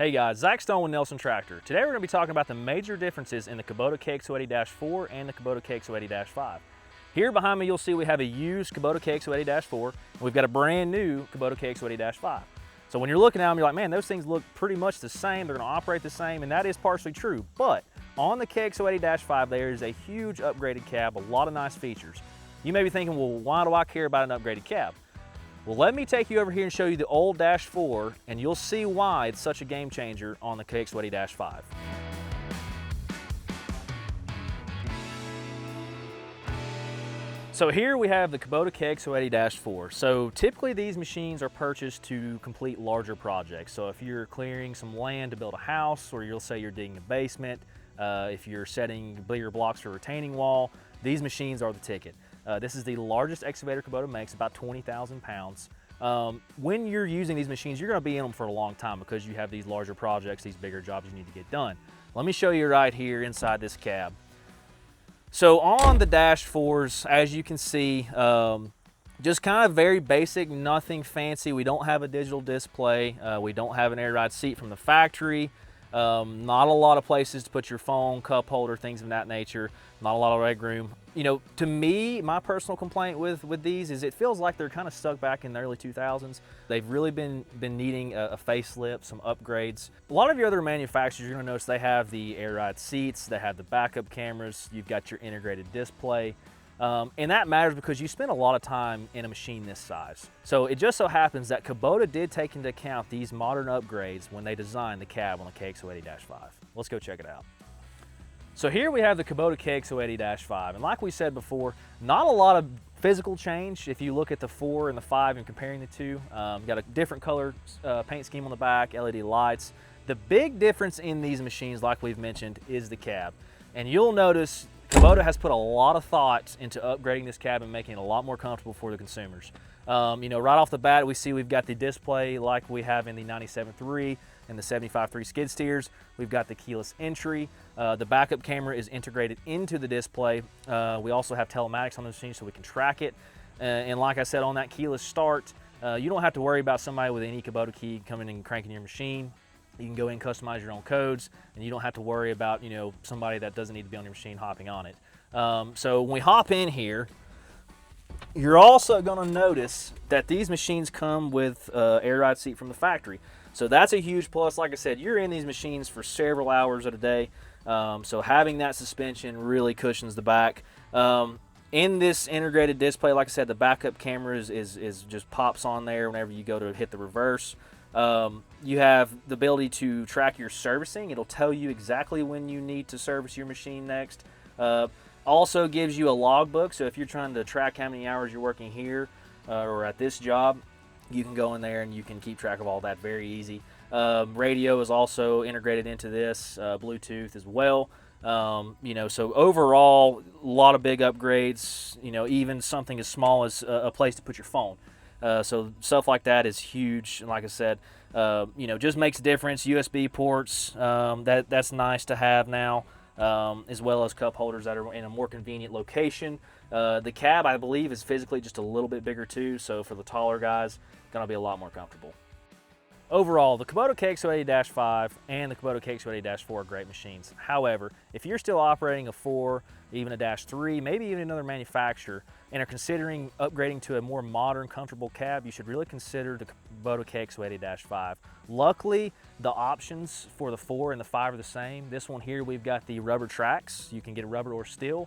Hey guys, Zach Stone with Nelson Tractor. Today we're going to be talking about the major differences in the Kubota KX080-4 and the Kubota KX080-5. Here behind me you'll see we have a used Kubota KX080-4 and we've got a brand new Kubota KX080-5. So when you're looking at them, you're like, man, those things look pretty much the same, they're going to operate the same, and that is partially true. But on the KX080-5 there is a huge upgraded cab, a lot of nice features. You may be thinking, well, why do I care about an upgraded cab? Well, let me take you over here and show you the old Dash 4, and you'll see why it's such a game changer on the KX080-5. So here we have the Kubota KX080-4. So typically these machines are purchased to complete larger projects. So if you're clearing some land to build a house, or you'll say you're digging a basement, if you're setting bigger blocks for a retaining wall, these machines are the ticket. This is the largest excavator Kubota makes, about 20,000 pounds. When you're using these machines, you're going to be in them for a long time because you have these larger projects, these bigger jobs you need to get done. Let me show you right here inside this cab. So on the Dash 4s, as you can see, just kind of very basic, nothing fancy. We don't have a digital display. We don't have an air ride seat from the factory. Not a lot of places to put your phone, cup holder, things of that nature. Not a lot of leg room. You know, to me, my personal complaint with these is it feels like they're kind of stuck back in the early 2000s. They've really been needing a facelift, some upgrades. A lot of your other manufacturers, you're gonna notice they have the air ride seats, they have the backup cameras, you've got your integrated display. And that matters because you spend a lot of time in a machine this size. So it just so happens that Kubota did take into account these modern upgrades when they designed the cab on the KX080-5. Let's go check it out. So here we have the Kubota KX080-5, and like we said before, not a lot of physical change if you look at the 4 and the 5 and comparing the two. Got a different color paint scheme on the back, LED lights. The big difference in these machines, like we've mentioned, is the cab. And you'll notice Kubota has put a lot of thought into upgrading this cab and making it a lot more comfortable for the consumers. You know, right off the bat, we see we've got the display like we have in the 97.3 and the 75.3 skid steers. We've got the keyless entry. The backup camera is integrated into the display. We also have telematics on the machine so we can track it. And like I said, on that keyless start, you don't have to worry about somebody with any Kubota key coming and cranking your machine. You can go in and customize your own codes, and you don't have to worry about, you know, somebody that doesn't need to be on your machine hopping on it. So when we hop in here, you're also going to notice that these machines come with air ride seat from the factory. So that's a huge plus. Like I said, you're in these machines for several hours of the day. So having that suspension really cushions the back. In this integrated display, like I said, the backup camera is just pops on there whenever you go to hit the reverse. You have the ability to track your servicing. It'll tell you exactly when you need to service your machine next. Also gives you a logbook, so if you're trying to track how many hours you're working here or at this job, you can go in there and you can keep track of all that very easy. Radio is also integrated into this, Bluetooth as well. You know, so overall, a lot of big upgrades, you know, even something as small as a place to put your phone. So stuff like that is huge, and like I said, you know, just makes a difference. USB ports, that's nice to have now, as well as cup holders that are in a more convenient location. The cab, I believe, is physically just a little bit bigger too, so for the taller guys, gonna be a lot more comfortable. Overall, the Kubota KX080-5 and the Kubota KX080-4 are great machines. However, if you're still operating a 4, even a Dash 3, maybe even another manufacturer, and are considering upgrading to a more modern, comfortable cab, you should really consider the Kubota KX080-5. Luckily, the options for the 4 and the 5 are the same. This one here, we've got the rubber tracks. You can get a rubber or steel.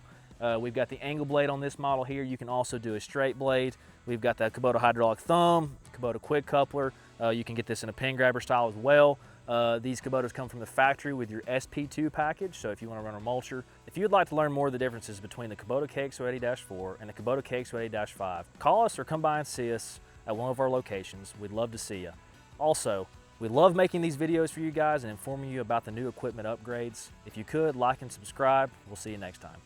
We've got the angle blade on this model here. You can also do a straight blade. We've got that Kubota hydraulic thumb, Kubota quick coupler. You can get this in a pin grabber style as well. These Kubotas come from the factory with your SP2 package, so if you want to run a mulcher. If you'd like to learn more of the differences between the Kubota KX080-4 and the Kubota KX080-5, call us or come by and see us at one of our locations. We'd love to see you. Also, we love making these videos for you guys and informing you about the new equipment upgrades. If you could, like and subscribe. We'll see you next time.